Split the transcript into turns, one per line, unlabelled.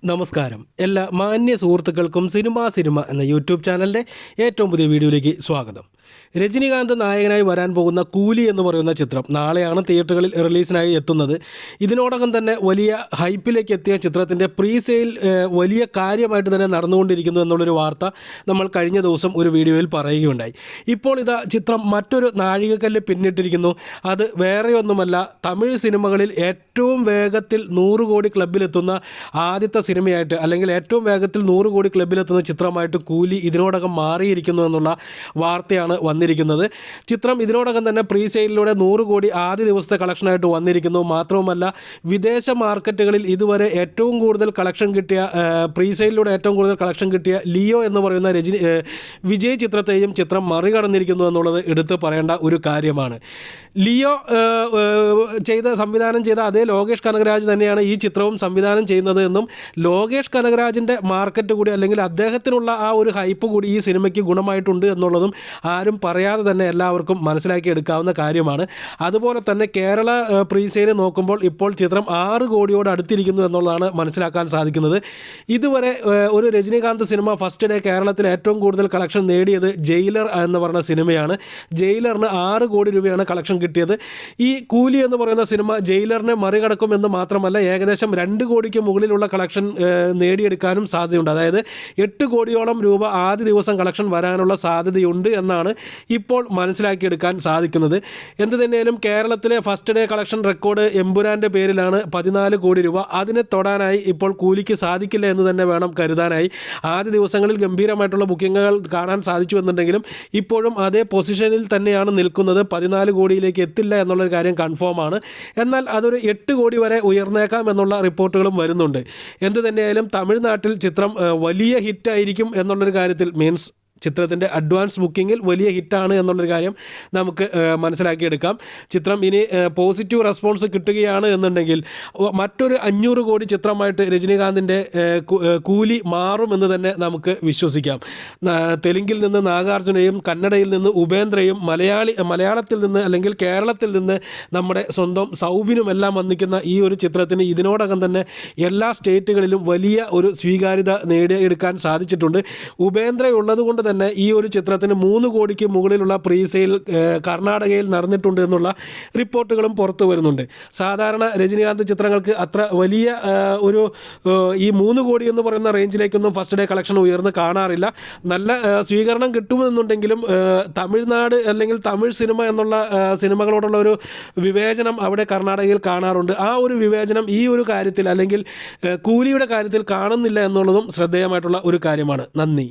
നമസ്കാരം. എല്ലാ മാന്യ സുഹൃത്തുക്കൾക്കും സിനിമ എന്ന യൂട്യൂബ് ചാനലിൻ്റെ ഏറ്റവും പുതിയ വീഡിയോയിലേക്ക് സ്വാഗതം. രജനികാന്ത് നായകനായി വരാൻ പോകുന്ന കൂലി എന്ന് പറയുന്ന ചിത്രം നാളെയാണ് തിയേറ്ററുകളിൽ റിലീസിനായി എത്തുന്നത്. ഇതിനോടകം തന്നെ വലിയ ഹൈപ്പിലേക്ക് എത്തിയ ചിത്രത്തിൻ്റെ പ്രീ സെയിൽ വലിയ കാര്യമായിട്ട് തന്നെ നടന്നുകൊണ്ടിരിക്കുന്നു എന്നുള്ളൊരു വാർത്ത നമ്മൾ കഴിഞ്ഞ ദിവസം ഒരു വീഡിയോയിൽ പറയുകയുണ്ടായി. ഇപ്പോൾ ഇതാ ചിത്രം മറ്റൊരു നാഴികക്കല്ല് പിന്നിട്ടിരിക്കുന്നു. അത് വേറെയൊന്നുമല്ല, തമിഴ് സിനിമകളിൽ ഏറ്റവും വേഗത്തിൽ 100 കോടി ക്ലബ്ബിലെത്തുന്ന ആദ്യത്തെ സിനിമയായിട്ട്, അല്ലെങ്കിൽ ഏറ്റവും വേഗത്തിൽ 100 കോടി ക്ലബ്ബിലെത്തുന്ന ചിത്രമായിട്ട് കൂലി ഇതിനോടകം മാറിയിരിക്കുന്നു എന്നുള്ള വാർത്തയാണ് വന്നിരിക്കുന്നത്. ചിത്രം ഇതിനോടകം തന്നെ പ്രീ സെയിലിലൂടെ 100 കോടി ആദ്യ ദിവസത്തെ കളക്ഷനായിട്ട് വന്നിരിക്കുന്നു. മാത്രവുമല്ല, വിദേശ മാർക്കറ്റുകളിൽ ഇതുവരെ ഏറ്റവും കൂടുതൽ കളക്ഷൻ കിട്ടിയ, പ്രീ സെയിലിലൂടെ ഏറ്റവും കൂടുതൽ കളക്ഷൻ കിട്ടിയ ലിയോ എന്ന് പറയുന്ന വിജയ് ചിത്രത്തെയും ചിത്രം മറികടന്നിരിക്കുന്നു എന്നുള്ളത് എടുത്ത് പറയേണ്ട ഒരു കാര്യമാണ്. ലിയോ സംവിധാനം ചെയ്ത അതേ ലോകേഷ് കനകരാജ് തന്നെയാണ് ഈ ചിത്രവും സംവിധാനം ചെയ്യുന്നത് എന്നും, ലോകേഷ് കനകരാജിൻ്റെ മാർക്കറ്റ് കൂടി, അല്ലെങ്കിൽ അദ്ദേഹത്തിനുള്ള ആ ഒരു ഹൈപ്പ് കൂടി ഈ സിനിമയ്ക്ക് ഗുണമായിട്ടുണ്ട് എന്നുള്ളതും ആരും പറയാതെ തന്നെ എല്ലാവർക്കും മനസ്സിലാക്കി എടുക്കാവുന്ന കാര്യമാണ്. അതുപോലെ തന്നെ കേരള പ്രീ സെയിൽ നോക്കുമ്പോൾ ഇപ്പോൾ ചിത്രം 6 കോടിയോട് അടുത്തിരിക്കുന്നു എന്നുള്ളതാണ് മനസ്സിലാക്കാൻ സാധിക്കുന്നത്. ഇതുവരെ ഒരു രജനികാന്ത് സിനിമ ഫസ്റ്റ് ഡേ കേരളത്തിൽ ഏറ്റവും കൂടുതൽ കളക്ഷൻ നേടിയത് ജയിലർ എന്ന് പറയുന്ന സിനിമയാണ്. ജയിലറിന് 6 കോടി രൂപയാണ് കളക്ഷൻ കിട്ടിയത്. ഈ കൂലി എന്ന് പറയുന്ന സിനിമ ജയിലറിനെ മറികടക്കും എന്ന് മാത്രമല്ല, ഏകദേശം 2 കോടിക്ക് മുകളിലുള്ള കളക്ഷൻ നേടിയെടുക്കാനും സാധ്യതയുണ്ട്. അതായത് 8 കോടിയോളം രൂപ ആദ്യ ദിവസം കളക്ഷൻ വരാനുള്ള സാധ്യതയുണ്ട് എന്നാണ് ഇപ്പോൾ മനസ്സിലാക്കിയെടുക്കാൻ സാധിക്കുന്നത്. എന്ത് തന്നെയാലും കേരളത്തിലെ ഫസ്റ്റ് ഡേ കളക്ഷൻ റെക്കോർഡ് എമ്പുരാൻ്റെ പേരിലാണ് 14 കോടി രൂപ. അതിനെ തൊടാനായി ഇപ്പോൾ കൂലിക്ക് സാധിക്കില്ല എന്ന് തന്നെ വേണം കരുതാനായി. ആദ്യ ദിവസങ്ങളിൽ ഗംഭീരമായിട്ടുള്ള ബുക്കിങ്ങുകൾ കാണാൻ സാധിച്ചു എന്നുണ്ടെങ്കിലും ഇപ്പോഴും അതേ പൊസിഷനിൽ തന്നെയാണ് നിൽക്കുന്നത്. 14 കോടിയിലേക്ക് എത്തില്ല എന്നുള്ളൊരു കാര്യം കൺഫേം ആണ്. എന്നാൽ അതൊരു 8 കോടി വരെ ഉയർന്നേക്കാം എന്നുള്ള റിപ്പോർട്ടുകളും വരുന്നുണ്ട്. എന്ത് തന്നെയായാലും തമിഴ്നാട്ടിൽ ചിത്രം വലിയ ഹിറ്റായിരിക്കും എന്നുള്ളൊരു കാര്യത്തിൽ, മീൻസ് ചിത്രത്തിൻ്റെ അഡ്വാൻസ് ബുക്കിങ്ങിൽ വലിയ ഹിറ്റാണ് എന്നുള്ളൊരു കാര്യം നമുക്ക് മനസ്സിലാക്കിയെടുക്കാം. ചിത്രം ഇനി പോസിറ്റീവ് റെസ്പോൺസ് കിട്ടുകയാണ് എന്നുണ്ടെങ്കിൽ മറ്റൊരു 500 കോടി ചിത്രമായിട്ട് രജനികാന്തിൻ്റെ കൂലി മാറുമെന്ന് തന്നെ നമുക്ക് വിശ്വസിക്കാം. തെലുങ്കിൽ നിന്ന് നാഗാർജുനയും കന്നഡയിൽ നിന്ന് ഉപേന്ദ്രയും മലയാളത്തിൽ നിന്ന് അല്ലെങ്കിൽ കേരളത്തിൽ നിന്ന് നമ്മുടെ സ്വന്തം സൗബിനും എല്ലാം വന്നിക്കുന്ന ഈ ഒരു ചിത്രത്തിന് ഇതിനോടകം തന്നെ എല്ലാ സ്റ്റേറ്റുകളിലും വലിയ ഒരു സ്വീകാര്യത നേടിയെടുക്കാൻ സാധിച്ചിട്ടുണ്ട്. ഉപേന്ദ്ര ഉള്ളതുകൊണ്ട് തന്നെ ഈ ഒരു ചിത്രത്തിന് 3 കോടിക്ക് മുകളിലുള്ള പ്രീ സെയിൽ കർണാടകയിൽ നടന്നിട്ടുണ്ട് എന്നുള്ള റിപ്പോർട്ടുകളും പുറത്തു വരുന്നുണ്ട്. സാധാരണ രജനികാന്ത് ചിത്രങ്ങൾക്ക് അത്ര വലിയ ഒരു ഈ 3 കോടി എന്ന് പറയുന്ന റേഞ്ചിലേക്കൊന്നും ഫസ്റ്റ് ഡേ കളക്ഷൻ ഉയർന്ന് കാണാറില്ല. നല്ല സ്വീകരണം കിട്ടുമെന്നുണ്ടെങ്കിലും തമിഴ്നാട് അല്ലെങ്കിൽ തമിഴ് സിനിമ എന്നുള്ള സിനിമകളോടുള്ള ഒരു വിവേചനം അവിടെ കർണാടകയിൽ കാണാറുണ്ട്. ആ ഒരു വിവേചനം ഈ ഒരു കാര്യത്തിൽ, അല്ലെങ്കിൽ കൂലിയുടെ കാര്യത്തിൽ കാണുന്നില്ല എന്നുള്ളതും ശ്രദ്ധേയമായിട്ടുള്ള ഒരു കാര്യമാണ്. നന്ദി.